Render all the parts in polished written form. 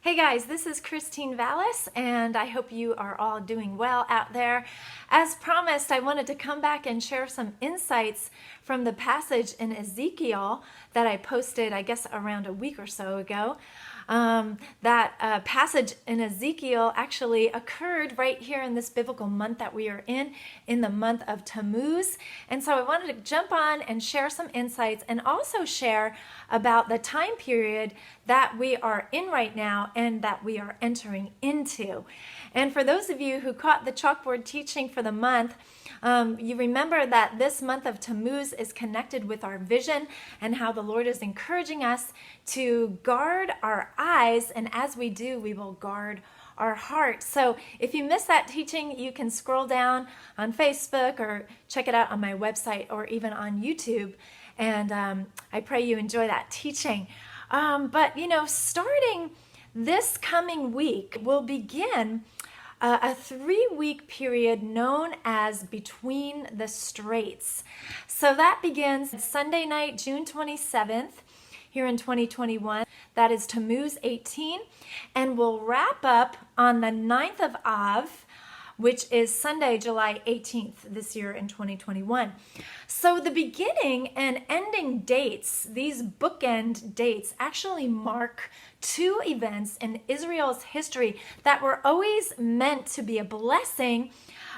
Hey guys, this is Christine Vales, and I hope you are all doing well out there. As promised, I wanted to come back and share some insights from the passage in Ezekiel that I posted, I guess, around a week or so ago. That passage in Ezekiel actually occurred right here in this biblical month that we are in the month of Tammuz. And so I wanted to jump on and share some insights and also share about the time period that we are in right now and that we are entering into. And for those of you who caught the Chalkboard teaching for the month, you remember that this month of Tammuz is connected with our vision and how the Lord is encouraging us to guard our eyes, and as we do, we will guard our heart. So if you missed that teaching, you can scroll down on Facebook or check it out on my website or even on YouTube, and I pray you enjoy that teaching. But starting this coming week, we'll begin a 3-week period known as Between the Straits. So that begins Sunday night, June 27th, here in 2021. That is Tammuz 18, and we'll wrap up on the 9th of Av, which is Sunday, July 18th this year in 2021. So the beginning and ending dates, these bookend dates, actually mark two events in Israel's history that were always meant to be a blessing.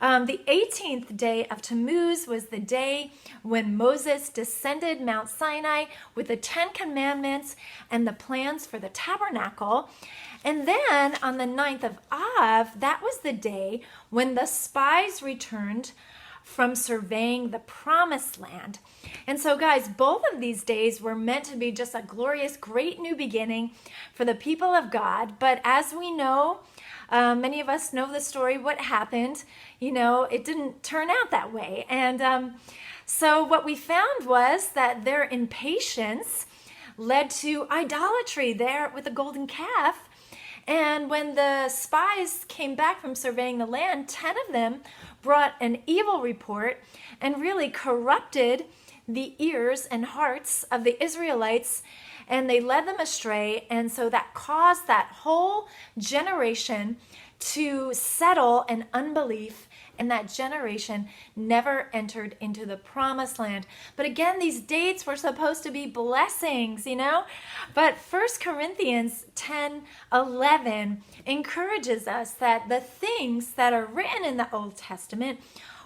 The 18th day of Tammuz was the day when Moses descended Mount Sinai with the 10 Commandments and the plans for the tabernacle. And then on the 9th of Av, that was the day when the spies returned from surveying the promised land. And so guys, both of these days were meant to be just a glorious, great new beginning for the people of God. But as we know, many of us know the story, what happened, it didn't turn out that way. And so what we found was that their impatience led to idolatry there with the golden calf. And when the spies came back from surveying the land, 10 of them brought an evil report and really corrupted the ears and hearts of the Israelites, and they led them astray. And so that caused that whole generation to settle in unbelief, and that generation never entered into the promised land. But again, these dates were supposed to be blessings, But 1 Corinthians 10:11 encourages us that the things that are written in the Old Testament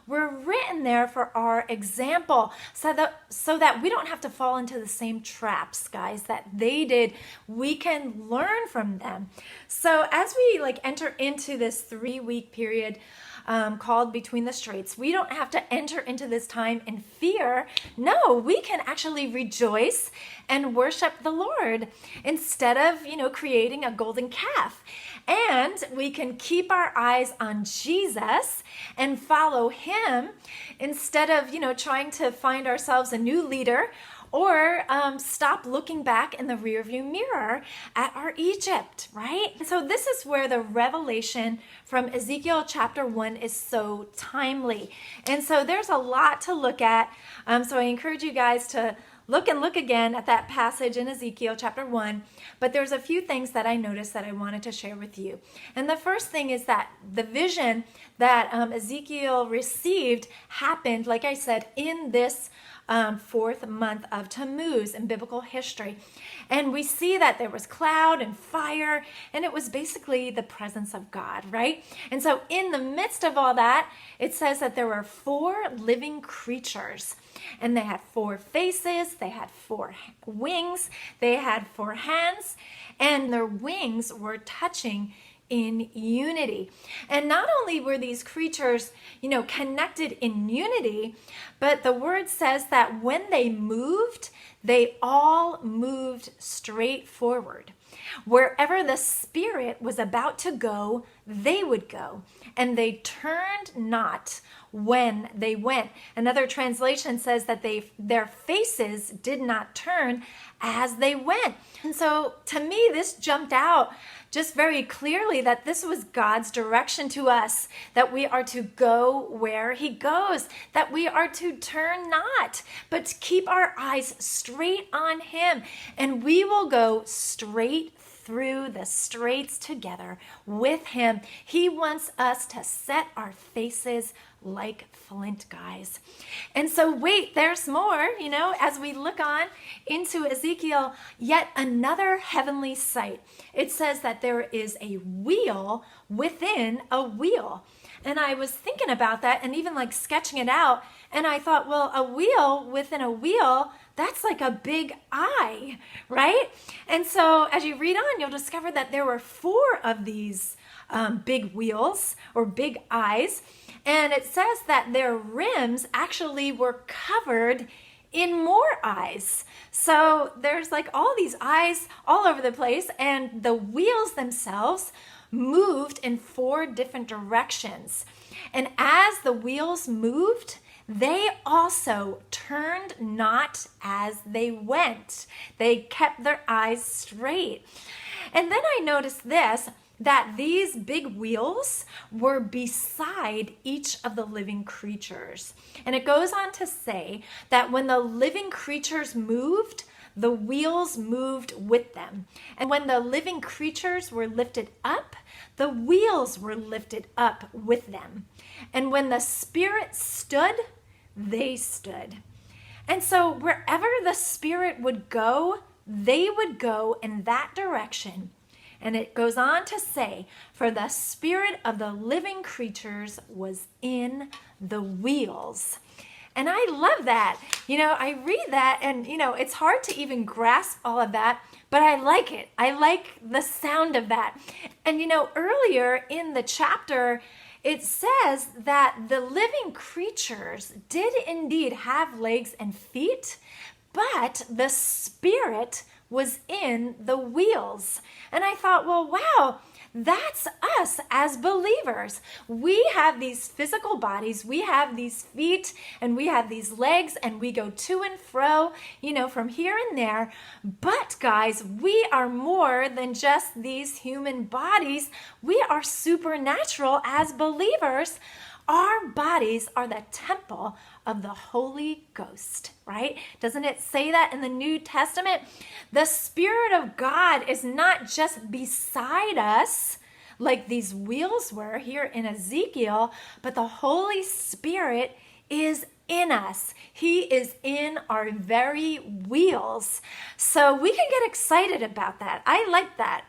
were written there for our example, so that we don't have to fall into the same traps, guys, that they did. We can learn from them. So as we enter into this 3-week period called Between the Straits, we don't have to enter into this time in fear. No, we can actually rejoice and worship the Lord instead of, creating a golden calf. And we can keep our eyes on Jesus and follow him instead of, trying to find ourselves a new leader, or stop looking back in the rearview mirror at our Egypt, right? So this is where the revelation from Ezekiel chapter 1 is so timely. And so there's a lot to look at. So I encourage you guys to look again at that passage in Ezekiel chapter 1. But there's a few things that I noticed that I wanted to share with you. And the first thing is that the vision that Ezekiel received happened, like I said, in this 4th month of Tammuz in biblical history. And we see that there was cloud and fire, and it was basically the presence of God, right? And so in the midst of all that, it says that there were 4 living creatures, and they had 4 faces, they had 4 wings, they had 4 hands, and their wings were touching in unity. And not only were these creatures, connected in unity, but the word says that when they moved, they all moved straight forward. Wherever the Spirit was about to go, they would go, and they turned not when they went. Another translation says that their faces did not turn as they went. And so to me, this jumped out just very clearly that this was God's direction to us, that we are to go where he goes, that we are to turn not, but to keep our eyes straight on him, and we will go straight through the Straits together with him. He wants us to set our faces like flint, guys. And so wait, there's more, as we look on into Ezekiel, yet another heavenly sight. It says that there is a wheel within a wheel. And I was thinking about that and even like sketching it out. And I thought, well, a wheel within a wheel, that's like a big eye, right? And so as you read on, you'll discover that there were 4 of these big wheels or big eyes. And it says that their rims actually were covered in more eyes. So there's like all these eyes all over the place, and the wheels themselves moved in 4 different directions. And as the wheels moved, they also turned not as they went. They kept their eyes straight. And then I noticed this, that these big wheels were beside each of the living creatures. And it goes on to say that when the living creatures moved, the wheels moved with them. And when the living creatures were lifted up, the wheels were lifted up with them. And when the Spirit stood, they stood. And so wherever the Spirit would go, they would go in that direction. And it goes on to say, for the spirit of the living creatures was in the wheels. And I love that. I read that and, it's hard to even grasp all of that, but I like it. I like the sound of that. And, earlier in the chapter, it says that the living creatures did indeed have legs and feet, but the Spirit was in the wheels. And I thought, well, wow, that's us as believers. We have these physical bodies, we have these feet, and we have these legs, and we go to and fro, from here and there. But guys, we are more than just these human bodies. We are supernatural as believers. Our bodies are the temple of the Holy Ghost, right? Doesn't it say that in the New Testament? The Spirit of God is not just beside us like these wheels were here in Ezekiel, but the Holy Spirit is in us. He is in our very wheels. So we can get excited about that. I like that.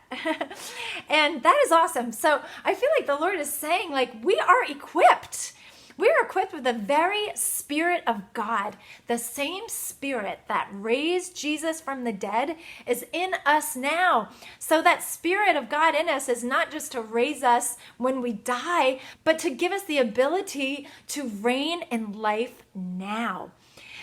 And that is awesome. So I feel like the Lord is saying, we are equipped. We're equipped with the very Spirit of God. The same Spirit that raised Jesus from the dead is in us now. So that Spirit of God in us is not just to raise us when we die, but to give us the ability to reign in life now.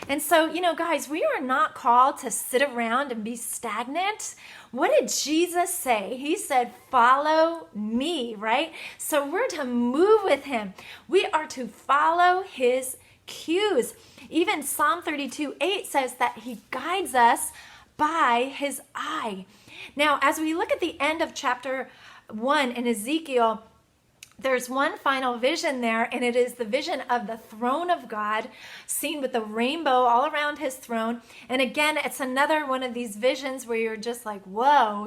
And so, guys, we are not called to sit around and be stagnant. What did Jesus say? He said, follow me, right? So we're to move with him. We are to follow his cues. Even Psalm 32:8 says that he guides us by his eye. Now, as we look at the end of chapter 1 in Ezekiel, there's one final vision there, and it is the vision of the throne of God, seen with the rainbow all around his throne. And again, it's another one of these visions where you're just like, whoa,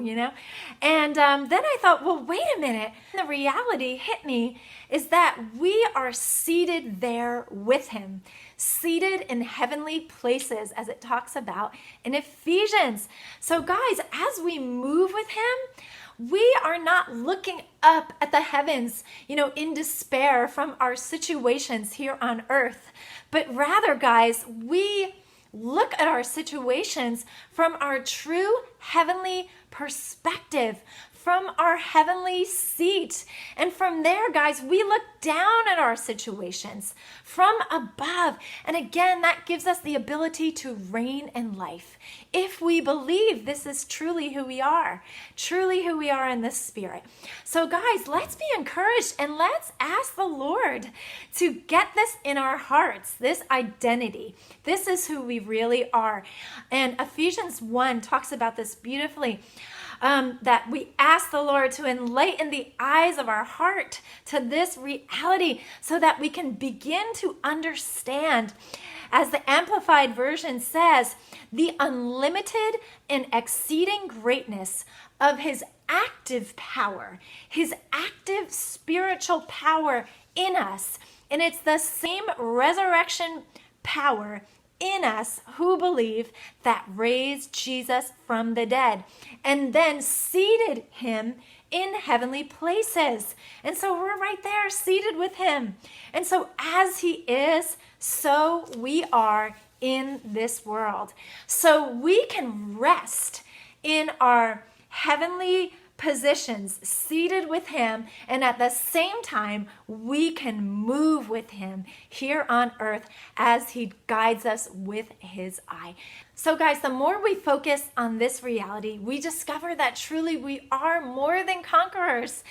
And then I thought, well, wait a minute. The reality hit me is that we are seated there with him, seated in heavenly places, as it talks about in Ephesians. So guys, as we move with him, we are not looking up at the heavens, in despair from our situations here on earth. But rather, guys, we look at our situations from our true heavenly perspective, from our heavenly seat. And from there, guys, we look down at our situations from above. And again, that gives us the ability to reign in life. If we believe this is truly who we are in the Spirit. So guys, let's be encouraged and let's ask the Lord to get this in our hearts, this identity. This is who we really are. And Ephesians 1 talks about this beautifully. That we ask the Lord to enlighten the eyes of our heart to this reality so that we can begin to understand, as the Amplified Version says, the unlimited and exceeding greatness of his active power, his active spiritual power in us. And it's the same resurrection power in us who believe that raised Jesus from the dead and then seated him in heavenly places. And so we're right there seated with him. And so as he is, so we are in this world. So we can rest in our heavenly positions, seated with him, and at the same time, we can move with him here on earth as he guides us with his eye. So guys, the more we focus on this reality, we discover that truly we are more than conquerors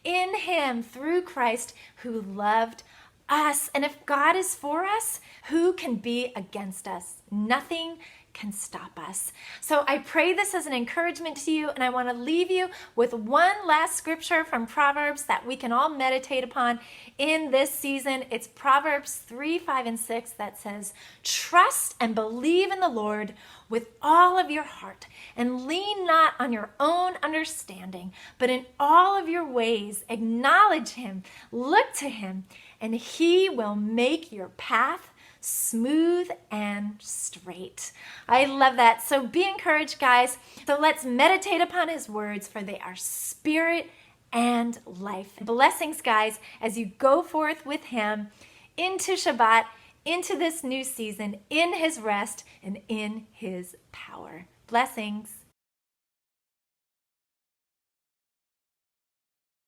in him through Christ who loved us. And if God is for us, who can be against us? Nothing can stop us. So I pray this as an encouragement to you, and I want to leave you with one last scripture from Proverbs that we can all meditate upon in this season. It's Proverbs 3, 5, and 6 that says, "Trust and believe in the Lord with all of your heart, and lean not on your own understanding, but in all of your ways acknowledge him, look to him, and he will make your path smooth and straight." I love that. So be encouraged, guys. So let's meditate upon his words, for they are spirit and life. Blessings, guys, as you go forth with him into Shabbat, into this new season, in his rest and in his power. Blessings.